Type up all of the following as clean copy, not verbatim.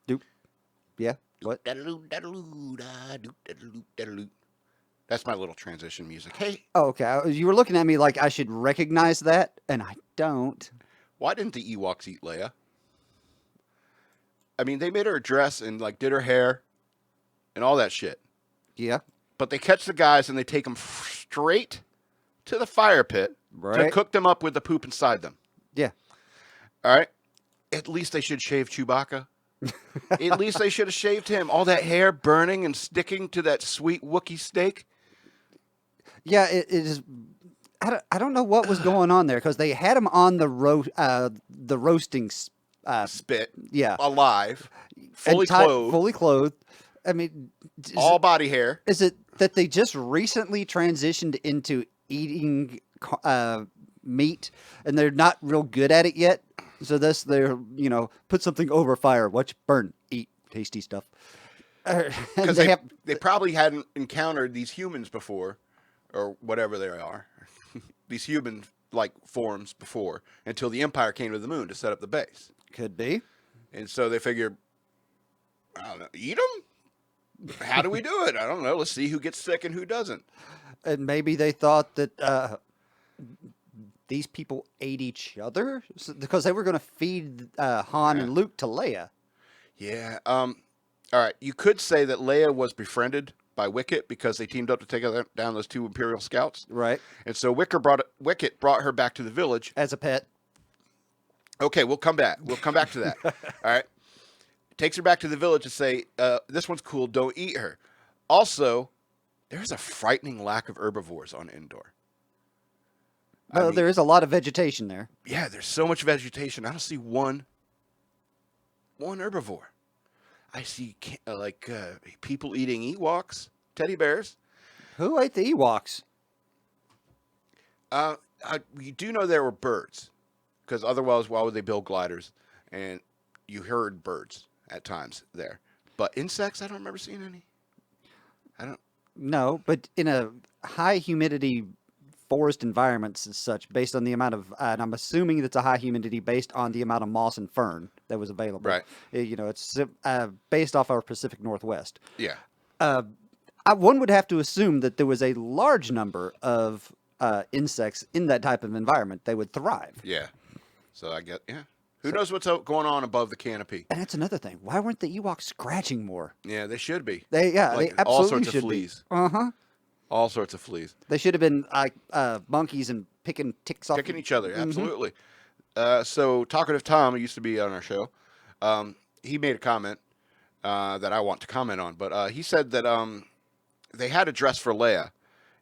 Doop. Yeah. What? That's my little transition music. Hey, Oh, okay. You were looking at me like I should recognize that, and I don't. why didn't the Ewoks eat Leia? I mean, they made her a dress and like did her hair and all that shit. Yeah. But they catch the guys and they take them straight to the fire pit to Right. cook them up with the poop inside them. Yeah. All right. At least they should shave Chewbacca. At least they should have shaved him. All that hair burning and sticking to that sweet Wookiee steak. Yeah. It is. I don't know what was going on there because they had him on the roasting. Spit. Yeah. Alive. And Fully clothed. fully clothed. I mean, All body hair. is it that they just recently transitioned into eating meat and they're not real good at it yet? So thus they're, put something over fire, watch it burn, eat tasty stuff. And Because they have, they probably hadn't encountered these humans before, or whatever they are. These human like forms before until the Empire came to the moon to set up the base. could be. And so they figured, I don't know, eat them? How do we do it? I don't know. Let's see who gets sick and who doesn't. And maybe they thought that these people ate each other because they were going to feed Han Yeah. and Luke to Leia. Yeah. All right. You could say that Leia was befriended by Wicket because they teamed up to take down those two Imperial scouts. Right. And so Wicket brought her back to the village. As a pet. Okay, we'll come back. We'll come back to that. All right. Takes her back to the village to say, this one's cool. Don't eat her. Also, there's a frightening lack of herbivores on Endor. I Well, mean, there is a lot of vegetation there. yeah, there's so much vegetation. I don't see one herbivore. I see people eating Ewoks, teddy bears. Who ate the Ewoks? We do know there were birds, because otherwise, why would they build gliders? And you heard birds at times there, but insects, I don't remember seeing any. I don't. No, but in a high humidity forest environments and such, based on the amount of, and I'm assuming it's a high humidity based on the amount of moss and fern that was available. Right. It's based off our Pacific Northwest. Yeah. One would have to assume that there was a large number of insects in that type of environment. They would thrive. Yeah. So I get Who knows what's going on above the canopy? And that's another thing. Why weren't the Ewoks scratching more? Yeah, they should be. They Like absolutely all sorts of should fleas. be. Uh-huh. All sorts of fleas. They should have been like monkeys and picking ticks off. Picking each other, absolutely. So Talkative Tom, who used to be on our show, he made a comment that I want to comment on. But he said that they had a dress for Leia,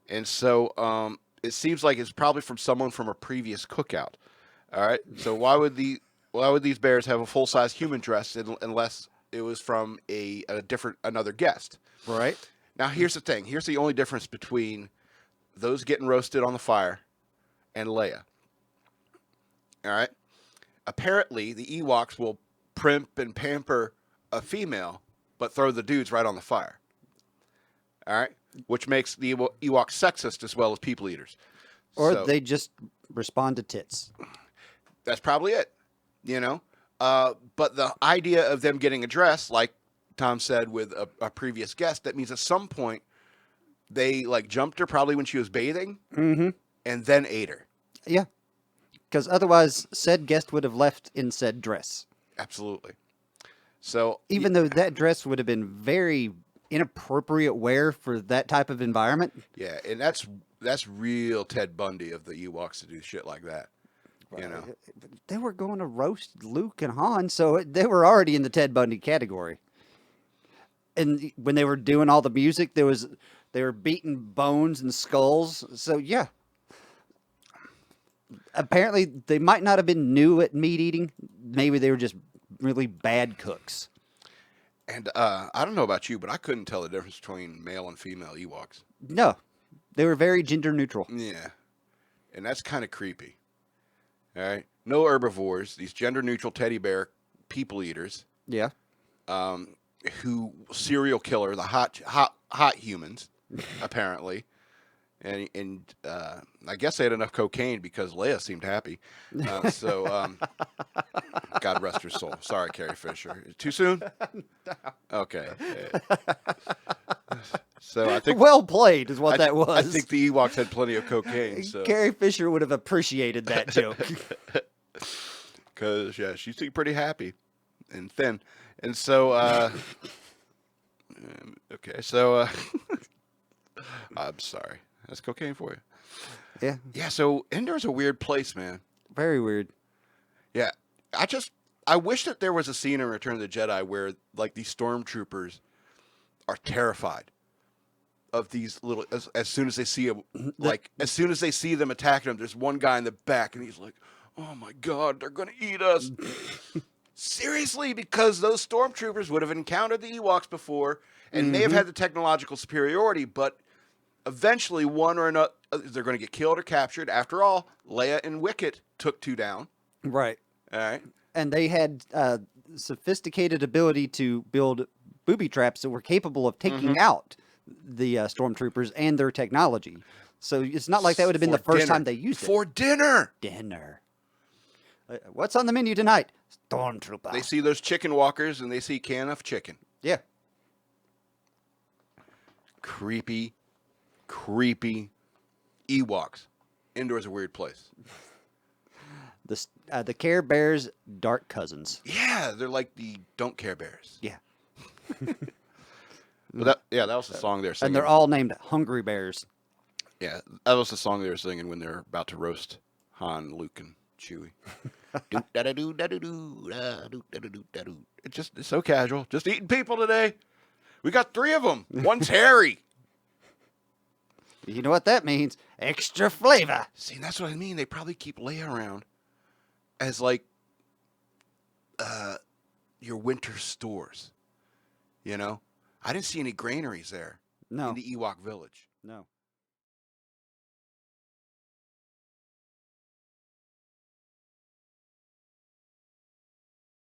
and so it seems like it's probably from someone from a previous cookout. All right. So why would these bears have a full size human dress unless it was from another guest? Right. Now here's the thing. Here's the only difference between those getting roasted on the fire and Leia. All right. Apparently, the Ewoks will primp and pamper a female, but throw the dudes right on the fire. All right, which makes the Ewoks sexist as well as people eaters. Or So, they just respond to tits. that's probably it. But the idea of them getting a dress, like Tom said with a previous guest, that means at some point they like jumped her probably when she was bathing, and then ate her. Yeah. Because otherwise, said guest would have left in said dress. Absolutely. So Even though that dress would have been very inappropriate wear for that type of environment. yeah, and that's real Ted Bundy of the Ewoks to do shit like that. They were going to roast Luke and Han, so they were already in the Ted Bundy category. And when they were doing all the music, they were beating bones and skulls. So yeah. Apparently, they might not have been new at meat eating. Maybe they were just really bad cooks. And I don't know about you, but I couldn't tell the difference between male and female Ewoks. No, they were very gender neutral. Yeah, and that's kind of creepy. All right, no herbivores. These gender neutral teddy bear people eaters, Yeah. who serial killer the hot humans, apparently. and I guess they had enough cocaine because Leia seemed happy. God rest her soul. Sorry, Carrie Fisher. Too soon? Okay. So I think Well played is what that was. I think the Ewoks had plenty of cocaine. So Carrie Fisher would have appreciated that joke. because she seemed pretty happy and thin, and so okay. So I'm sorry. That's cocaine for you. Yeah, Yeah. So Endor's a weird place, man. very weird. Yeah. I wish that there was a scene in Return of the Jedi where like these stormtroopers are terrified of these little as soon as they see them, like as soon as they see them attacking them, there's one guy in the back and he's like, "Oh my God, they're gonna eat us!" Seriously, because those stormtroopers would have encountered the Ewoks before and may have had the technological superiority, but eventually one or another they're going to get killed or captured. After all, Leia and Wicket took 2 down. Right. All right. And they had sophisticated ability to build booby traps that were capable of taking out the stormtroopers and their technology. So it's not like that would have been the first time they used it. For dinner. Dinner. What's on the menu tonight? Stormtrooper. They see those chicken walkers and they see can of chicken. Yeah. Creepy Ewoks. Endor's a weird place. The Care Bears' dark cousins. Yeah, they're like the Don't Care Bears. Yeah. That was the song they were singing. And they're all named Hungry Bears. Yeah, that was the song they were singing when they're about to roast Han, Luke, and Chewie. It's so casual. Just eating people today. We got 3 of them. One's hairy. You know what that means? Extra flavor. See, that's what I mean. They probably keep Leia around as like your winter stores. You know? I didn't see any granaries there No. in the Ewok village. No.